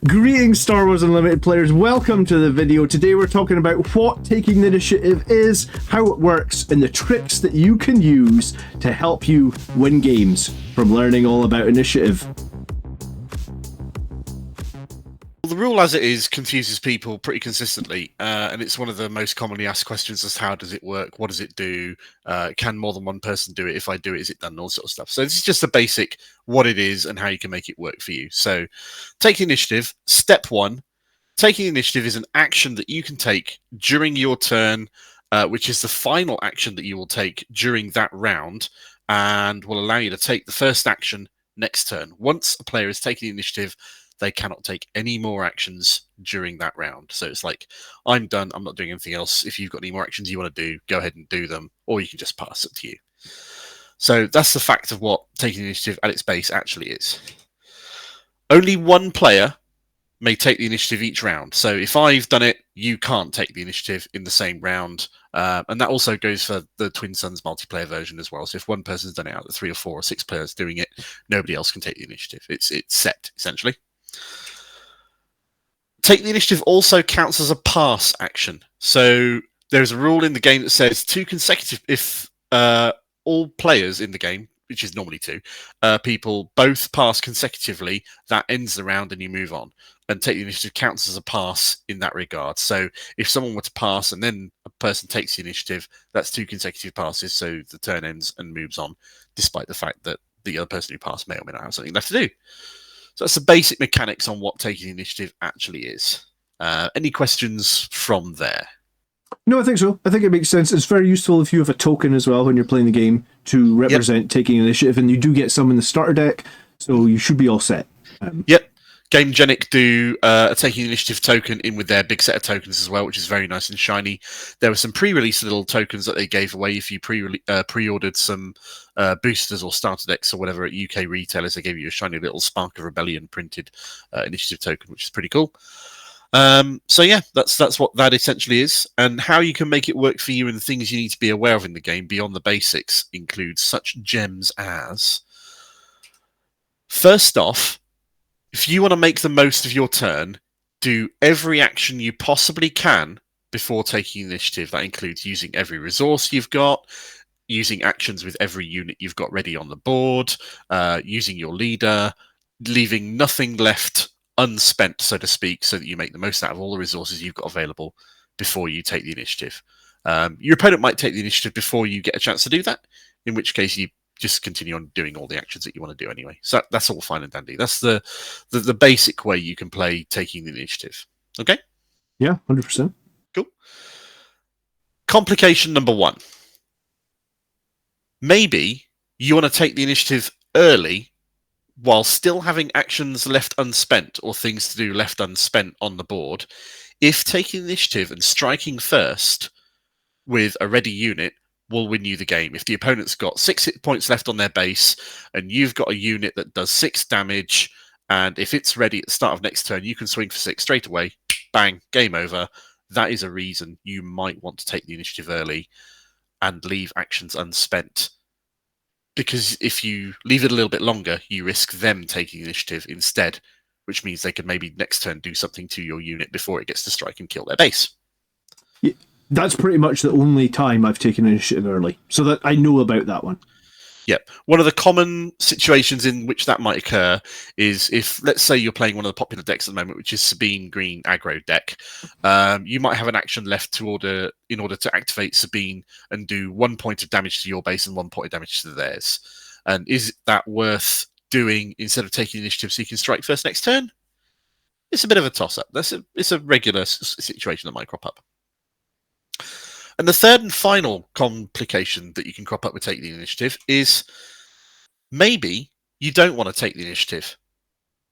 Greetings, Star Wars Unlimited players. Welcome to the video. Today we're talking about what taking the initiative is, how it works, and the tricks that you can use to help you win games from learning all about initiative. Well, the rule as it is confuses people pretty consistently, and it's one of the most commonly asked questions as how does it work, what does it do, can more than one person do it, if I do it, is it done, all sort of stuff. So this is just the basic what it is and how you can make it work for you. So take the initiative. Step one, taking the initiative is an action that you can take during your turn, which is the final action that you will take during that round, and will allow you to take the first action next turn. Once a player is taking the initiative, they cannot take any more actions during that round. So it's like, I'm done, I'm not doing anything else. If you've got any more actions you want to do, go ahead and do them, or you can just pass it to you. So that's the fact of what taking the initiative at its base actually is. Only one player may take the initiative each round. So if I've done it, you can't take the initiative in the same round. And that also goes for the Twin Suns multiplayer version as well. So if one person's done it out of 3 or 4 or 6 players doing it, nobody else can take the initiative. It's set, essentially. Take the initiative also counts as a pass action. So there's a rule in the game that says 2 consecutive, if all players in the game, which is normally 2, people both pass consecutively, that ends the round and you move on. And take the initiative counts as a pass in that regard. So if someone were to pass and then a person takes the initiative, that's 2 consecutive passes, so the turn ends and moves on, despite the fact that the other person who passed may or may not have something left to do. So that's the basic mechanics on what taking the initiative actually is. Any questions from there? No, I think so. I think it makes sense. It's very useful if you have a token as well when you're playing the game to represent taking initiative, and you do get some in the starter deck, so you should be all set. Yep. Gamegenic do a taking initiative token in with their big set of tokens as well, which is very nice and shiny. There were some pre-release little tokens that they gave away if you pre-ordered some boosters or starter decks or whatever at UK retailers. They gave you a shiny little Spark of Rebellion printed initiative token, which is pretty cool. So yeah, that's what that essentially is, and how you can make it work for you and the things you need to be aware of in the game beyond the basics include such gems as, first off, if you want to make the most of your turn, do every action you possibly can before taking initiative. That includes using every resource you've got, using actions with every unit you've got ready on the board, using your leader, leaving nothing left unspent, so to speak, so that you make the most out of all the resources you've got available before you take the initiative. Your opponent might take the initiative before you get a chance to do that, in which case you just continue on doing all the actions that you want to do anyway. So that's all fine and dandy. That's the basic way you can play taking the initiative. Okay? Yeah, 100%. Cool. Complication number 1. Maybe you want to take the initiative early while still having actions left unspent or things to do left unspent on the board. If taking the initiative and striking first with a ready unit will win you the game. If the opponent's got 6 hit points left on their base and you've got a unit that does 6 damage, and if it's ready at the start of next turn, you can swing for 6 straight away, bang, game over. That is a reason you might want to take the initiative early and leave actions unspent. Because if you leave it a little bit longer, you risk them taking the initiative instead, which means they could maybe next turn do something to your unit before it gets to strike and kill their base. Yeah, that's pretty much the only time I've taken initiative early, so that I know about that one. Yep. One of the common situations in which that might occur is if, let's say, you're playing one of the popular decks at the moment, which is Sabine Green aggro deck. You might have an action left in order to activate Sabine and do 1 point of damage to your base and 1 point of damage to theirs. And is that worth doing instead of taking initiative so you can strike first next turn? It's a bit of a toss-up. It's a regular situation that might crop up. And the third and final complication that you can crop up with taking the initiative is maybe you don't want to take the initiative.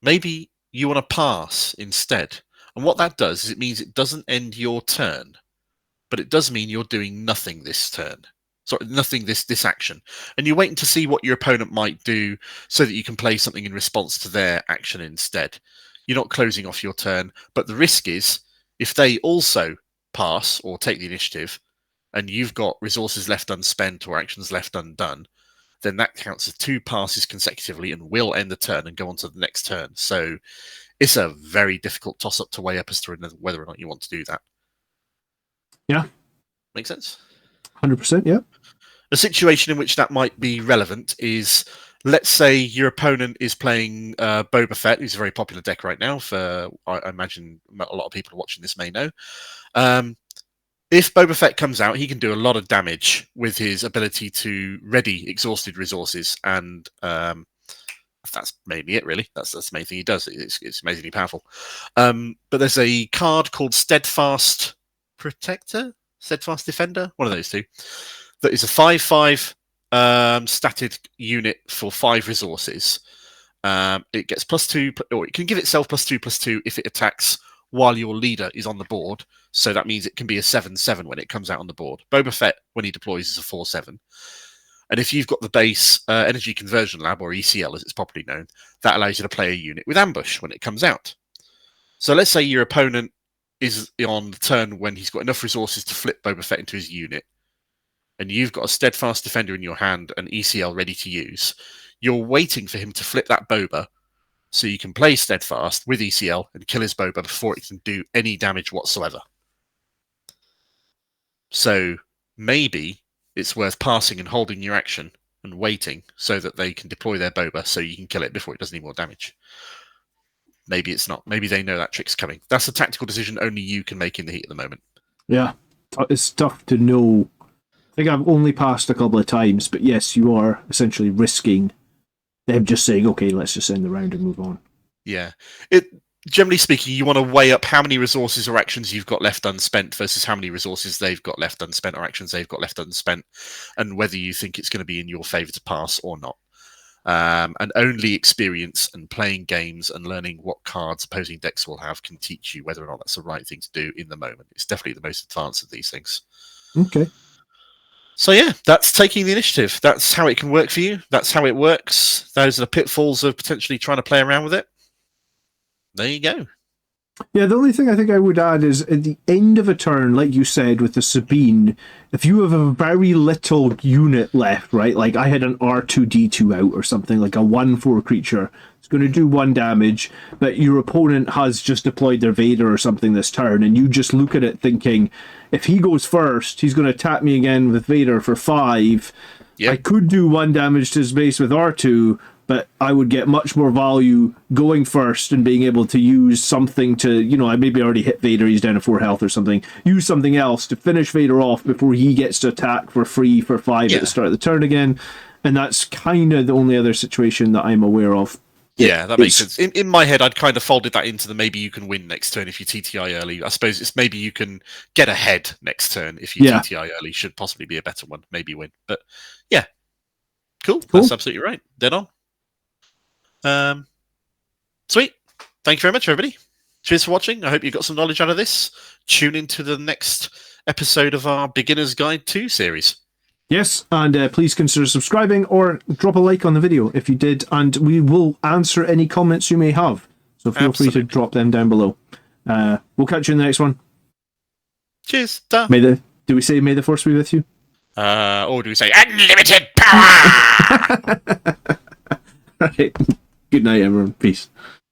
Maybe you want to pass instead. And what that does is it means it doesn't end your turn, but it does mean you're doing nothing this turn. Sorry, nothing this action. And you're waiting to see what your opponent might do so that you can play something in response to their action instead. You're not closing off your turn, but the risk is if they also pass or take the initiative, and you've got resources left unspent or actions left undone, then that counts as 2 passes consecutively and will end the turn and go on to the next turn. So it's a very difficult toss-up to weigh up as to whether or not you want to do that. Yeah. Make sense? 100%, yeah. A situation in which that might be relevant is, let's say your opponent is playing Boba Fett, who's a very popular deck right now. I imagine a lot of people watching this may know. If Boba Fett comes out, he can do a lot of damage with his ability to ready exhausted resources, and that's mainly it, really. That's the main thing he does. It's amazingly powerful. But there's a card called Steadfast Protector, Steadfast Defender, one of those two, that is a 5/5 statted unit for 5 resources. It gets +2, or it can give itself +2/+2 if it attacks while your leader is on the board. So that means it can be a 7/7 when it comes out on the board. Boba Fett, when he deploys, is a 4/7. And if you've got the base Energy Conversion Lab, or ECL as it's properly known, that allows you to play a unit with Ambush when it comes out. So let's say your opponent is on the turn when he's got enough resources to flip Boba Fett into his unit, and you've got a Steadfast Defender in your hand and ECL ready to use. You're waiting for him to flip that Boba so you can play Steadfast with ECL and kill his Boba before it can do any damage whatsoever. So maybe it's worth passing and holding your action and waiting so that they can deploy their Boba so you can kill it before it does any more damage. Maybe it's not. Maybe they know that trick's coming. That's a tactical decision only you can make in the heat at the moment. Yeah, it's tough to know. I think I've only passed a couple of times, but yes, you are essentially risking them just saying, okay, let's just end the round and move on. Yeah. Generally speaking, you want to weigh up how many resources or actions you've got left unspent versus how many resources they've got left unspent or actions they've got left unspent, and whether you think it's going to be in your favour to pass or not. And only experience and playing games and learning what cards opposing decks will have can teach you whether or not that's the right thing to do in the moment. It's definitely the most advanced of these things. Okay. So yeah, that's taking the initiative. That's how it can work for you. That's how it works. Those are the pitfalls of potentially trying to play around with it. There you go. Yeah, the only thing I think I would add is at the end of a turn, like you said with the Sabine, if you have a very little unit left, right? Like I had an R2D2 out or something, like a 1/4 creature. It's going to do 1 damage, but your opponent has just deployed their Vader or something this turn, and you just look at it thinking, if he goes first, he's going to attack me again with Vader for 5. Yep. I could do 1 damage to his base with R2, but I would get much more value going first and being able to use something to, I maybe already hit Vader, he's down to 4 health or something. Use something else to finish Vader off before he gets to attack for free for 5 at the start of the turn again. And that's kind of the only other situation that I'm aware of. Yeah, that makes sense. In my head, I'd kind of folded that into the maybe you can win next turn if you TTI early. I suppose it's maybe you can get ahead next turn if you TTI early. Should possibly be a better one. Maybe win. But yeah, cool. That's absolutely right. Dead on. Sweet. Thank you very much, everybody. Cheers for watching. I hope you got some knowledge out of this. Tune into the next episode of our Beginner's Guide 2 series. Yes, and please consider subscribing or drop a like on the video if you did, and we will answer any comments you may have. So feel free to drop them down below. We'll catch you in the next one. Cheers. Ta. Do we say may the force be with you? Or do we say unlimited power? Right. Good night, everyone. Peace.